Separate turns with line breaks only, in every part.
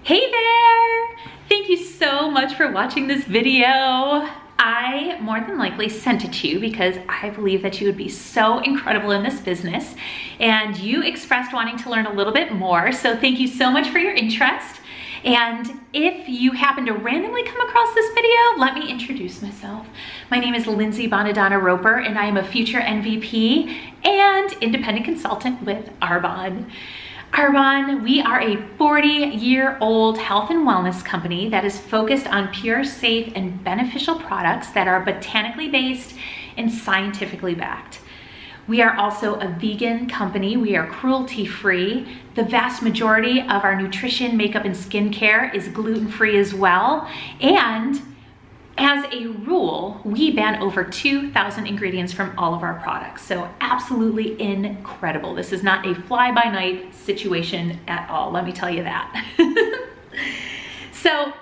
Hey there! Thank you so much for watching this video. I more than likely sent it to you because I believe that you would be so incredible in this business, and you expressed wanting to learn a little bit more, so thank you so much for your interest. And if you happen to randomly come across this video, let me introduce myself. My name is Lindsay Bonadonna Roper, and I am a future MVP and independent consultant with Arbonne. Arbonne, we are a 40-year-old health and wellness company that is focused on pure, safe, and beneficial products that are botanically based and scientifically backed. We are also a vegan company. We are cruelty-free. The vast majority of our nutrition, makeup, and skincare is gluten-free as well. And as a rule, we ban over 2,000 ingredients from all of our products. So absolutely incredible. This is not a fly-by-night situation at all, let me tell you that. So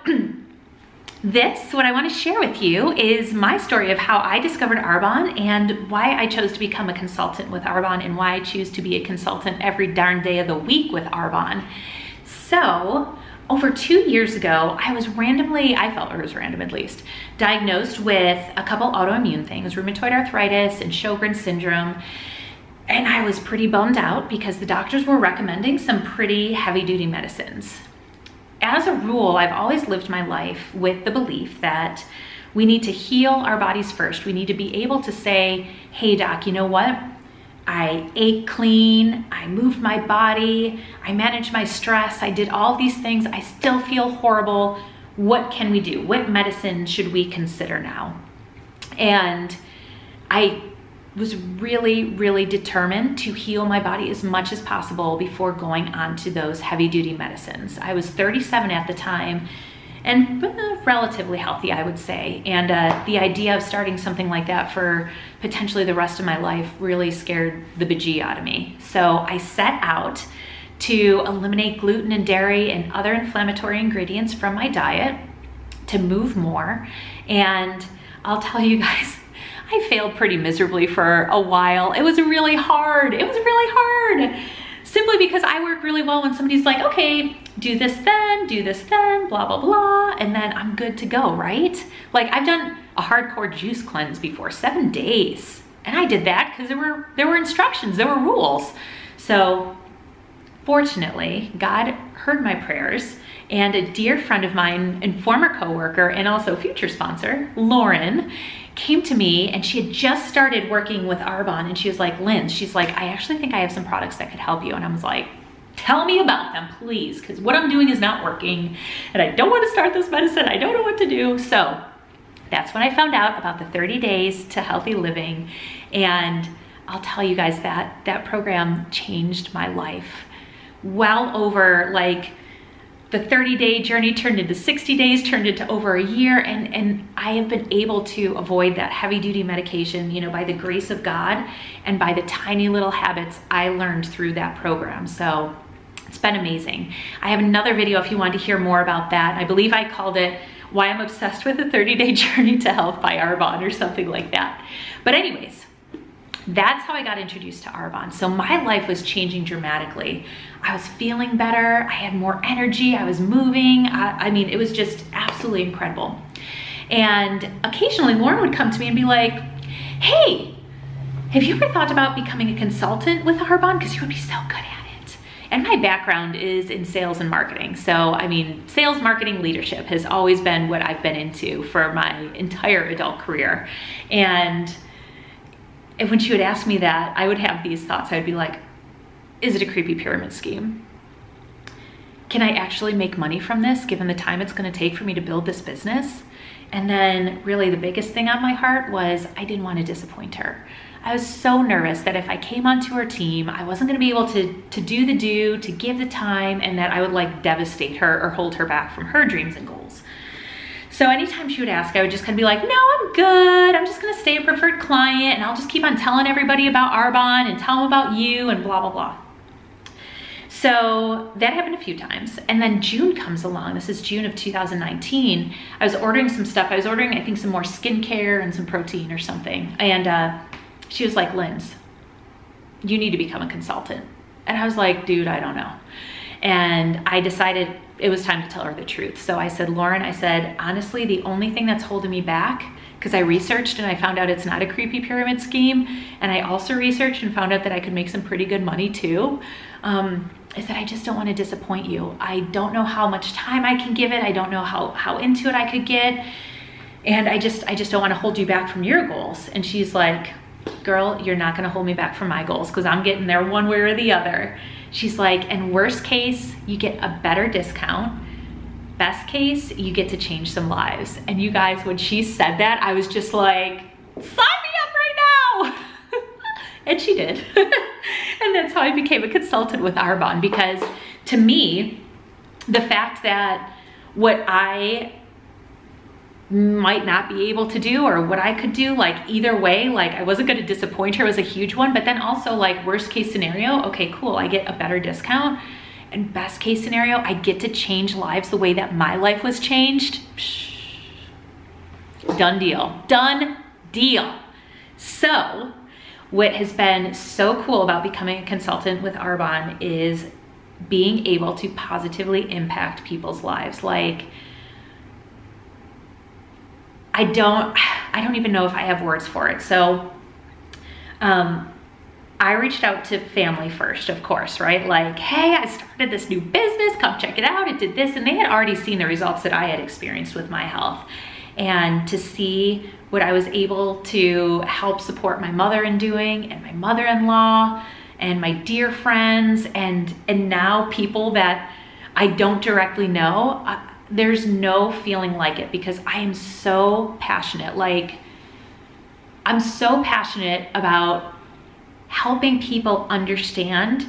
what I want to share with you is my story of how I discovered Arbonne and why I chose to become a consultant with Arbonne and why I choose to be a consultant every darn day of the week with Arbonne. So, over 2 years ago, I was randomly, I felt it was random at least, diagnosed with a couple autoimmune things, rheumatoid arthritis and Sjogren's syndrome. And I was pretty bummed out because the doctors were recommending some pretty heavy-duty medicines. As a rule, I've always lived my life with the belief that we need to heal our bodies first. We need to be able to say, hey doc, you know what? I ate clean, I moved my body, I managed my stress, I did all these things, I still feel horrible. What can we do? What medicine should we consider now? And I was really determined to heal my body as much as possible before going on to those heavy-duty medicines. I was 37 at the time and relatively healthy, I would say. And the idea of starting something like that for potentially the rest of my life really scared the bejesus out of me. So I set out to eliminate gluten and dairy and other inflammatory ingredients from my diet to move more. And I'll tell you guys, I failed pretty miserably for a while. It was really hard. It was really hard. Simply because I work really well when somebody's like, okay, do this then, blah, blah, blah, and then I'm good to go, right? Like I've done a hardcore juice cleanse before, 7 days. And I did that because there were instructions, there were rules. So fortunately, God heard my prayers, and a dear friend of mine and former coworker and also future sponsor, Lauren, came to me, and she had just started working with Arbonne, and she was like, Lynn, she's like, I actually think I have some products that could help you. And I was like, tell me about them, please, because what I'm doing is not working, and I don't want to start this medicine. I don't know what to do. So that's when I found out about the 30 days to healthy living. And I'll tell you guys that program changed my life. Well over, like, the 30-day journey turned into 60 days, turned into over a year, and I have been able to avoid that heavy-duty medication, you know, by the grace of God and by the tiny little habits I learned through that program. So it's been amazing. I have another video if you want to hear more about that. I believe I called it Why I'm Obsessed with a 30-Day Journey to Health by Arbonne or something like that. But anyways, that's how I got introduced to Arbonne. So my life was changing dramatically. I was feeling better, I had more energy, I was moving. I mean, it was just absolutely incredible. And occasionally Lauren would come to me and be like, hey, have you ever thought about becoming a consultant with Arbonne? Because you would be so good at it. And my background is in sales and marketing. So, I mean, sales, marketing, leadership has always been what I've been into for my entire adult career. And when she would ask me that, I would have these thoughts. I would be like, is it a creepy pyramid scheme? Can I actually make money from this given the time it's going to take for me to build this business? And then really the biggest thing on my heart was I didn't want to disappoint her. I was so nervous that if I came onto her team, I wasn't going to be able to do the do, to give the time, and that I would like devastate her or hold her back from her dreams and goals. So anytime she would ask, I would just kind of be like, no, I'm good. I'm just gonna stay a preferred client, and I'll just keep on telling everybody about Arbonne and tell them about you and blah, blah, blah. So that happened a few times. And then June comes along. This is June of 2019. I was ordering some stuff. I was ordering, I think, some more skincare and some protein or something. And she was like, Linz, you need to become a consultant. And I was like, dude, I don't know. And I decided it was time to tell her the truth. So I said, Lauren, I said, honestly, the only thing that's holding me back, because I researched and I found out it's not a creepy pyramid scheme, and I also researched and found out that I could make some pretty good money too, is that I just don't want to disappoint you. I don't know how much time I can give it. I don't know how into it I could get. And I just don't want to hold you back from your goals. And she's like, girl, you're not going to hold me back from my goals, because I'm getting there one way or the other. She's like, and worst case, you get a better discount. Best case, you get to change some lives. And you guys, when she said that, I was just like, sign me up right now. And she did. And that's how I became a consultant with Arbonne, because to me, the fact that what I might not be able to do or what I could do, like either way, like I wasn't going to disappoint her was a huge one. But then also, like, worst case scenario, okay, cool, I get a better discount. And best case scenario, I get to change lives the way that my life was changed. Done deal. Done deal. So what has been so cool about becoming a consultant with Arbonne is being able to positively impact people's lives. Like, I don't even know if I have words for it. So I reached out to family first, of course, right? Like, hey, I started this new business, come check it out. It did this. And they had already seen the results that I had experienced with my health. And to see what I was able to help support my mother in doing, and my mother-in-law, and my dear friends, and now people that I don't directly know, there's no feeling like it, because I am so passionate. Like, I'm so passionate about helping people understand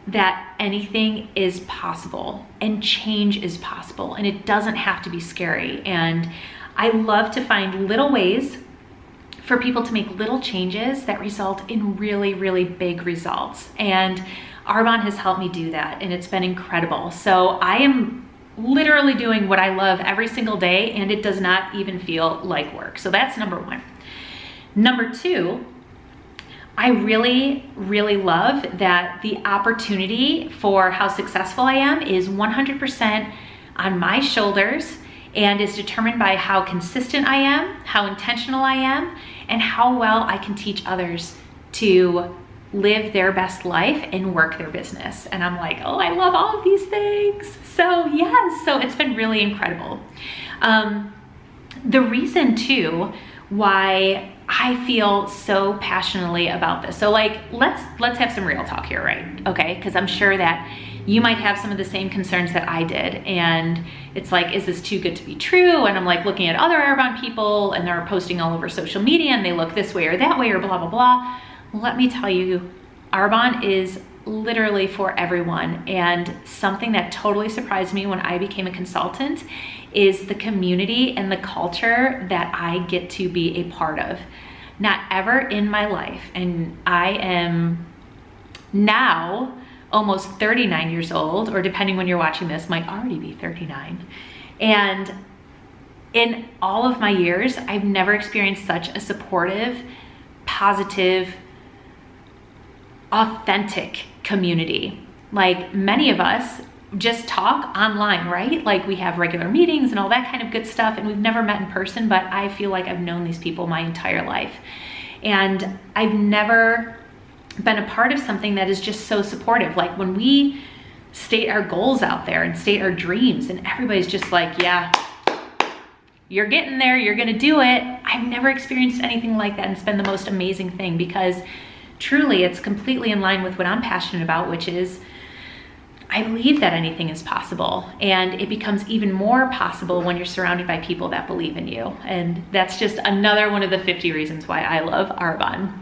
that anything is possible and change is possible, and it doesn't have to be scary. And I love to find little ways for people to make little changes that result in really, really big results. And Arbonne has helped me do that, and it's been incredible. So I am literally doing what I love every single day, and it does not even feel like work. So that's number one. Number two, I really, really love that the opportunity for how successful I am is 100% on my shoulders, and is determined by how consistent I am, how intentional I am, and how well I can teach others to live their best life and work their business. And I'm like, oh, I love all of these things. So yes, so it's been really incredible. The reason too why I feel so passionately about this. So like, let's have some real talk here, right? Okay, because I'm sure that you might have some of the same concerns that I did. And it's like, is this too good to be true? And I'm like looking at other Arbonne people, and they're posting all over social media, and they look this way or that way or blah, blah, blah. Let me tell you, Arbonne is literally for everyone. And something that totally surprised me when I became a consultant is the community and the culture that I get to be a part of. Not ever in my life, and I am now almost 39 years old, or depending when you're watching this, might already be 39. And in all of my years, I've never experienced such a supportive, positive, authentic community. Like, many of us just talk online, right? Like, we have regular meetings and all that kind of good stuff, and we've never met in person, but I feel like I've known these people my entire life. And I've never been a part of something that is just so supportive. Like, when we state our goals out there and state our dreams, and everybody's just like, yeah, you're getting there, you're gonna do it. I've never experienced anything like that, and it's been the most amazing thing, because truly it's completely in line with what I'm passionate about, which is I believe that anything is possible, and it becomes even more possible when you're surrounded by people that believe in you. And that's just another one of the 50 reasons why I love Arbonne.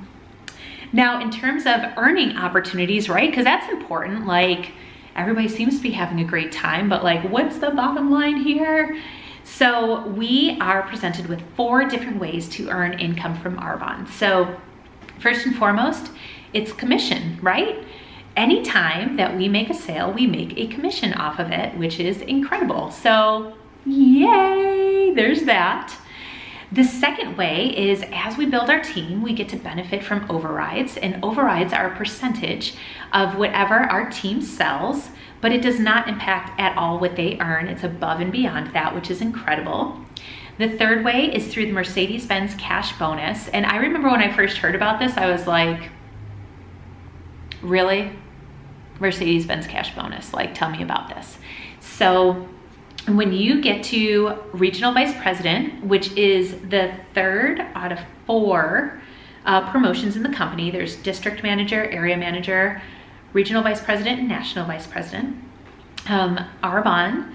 Now, in terms of earning opportunities, right? Because that's important. Like, everybody seems to be having a great time, but like, what's the bottom line here? So we are presented with 4 different ways to earn income from Arbonne. So first and foremost, it's commission, right? Anytime that we make a sale, we make a commission off of it, which is incredible. So yay, there's that. The second way is, as we build our team, we get to benefit from overrides, and overrides are a percentage of whatever our team sells but it does not impact at all what they earn. It's above and beyond that, which is incredible. The third way is through the Mercedes-Benz cash bonus. And I remember when I first heard about this, I was like, really? Mercedes-Benz cash bonus, like, tell me about this. So when you get to regional vice president, which is the third out of 4 promotions in the company, there's district manager, area manager, regional vice president, and national vice president. Arbonne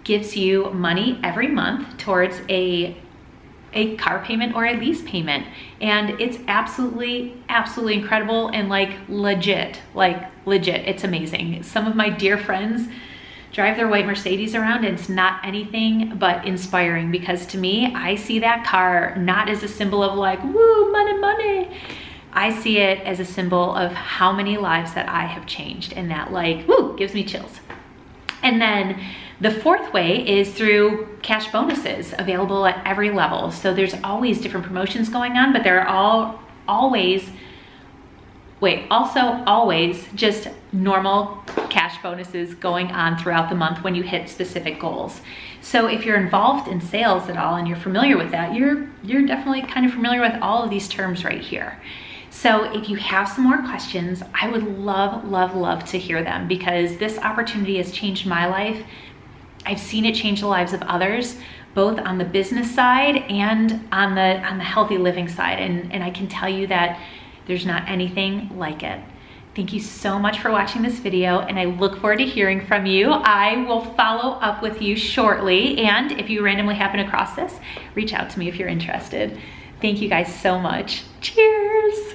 gives you money every month towards a car payment or a lease payment. And it's absolutely incredible and like legit, it's amazing. Some of my dear friends drive their white Mercedes around and it's not anything but inspiring, because to me, I see that car not as a symbol of like, woo, money, money. I see it as a symbol of how many lives that I have changed, and that like, woo, gives me chills. And then the fourth way is through cash bonuses available at every level. So there's always different promotions going on, but there are always just normal cash bonuses going on throughout the month when you hit specific goals. So if you're involved in sales at all and you're familiar with that, you're definitely kind of familiar with all of these terms right here. So if you have some more questions, I would love to hear them, because this opportunity has changed my life. I've seen it change the lives of others, both on the business side and on the healthy living side. And I can tell you that there's not anything like it. Thank you so much for watching this video, and I look forward to hearing from you. I will follow up with you shortly, and if you randomly happen across this, reach out to me if you're interested. Thank you guys so much. Cheers.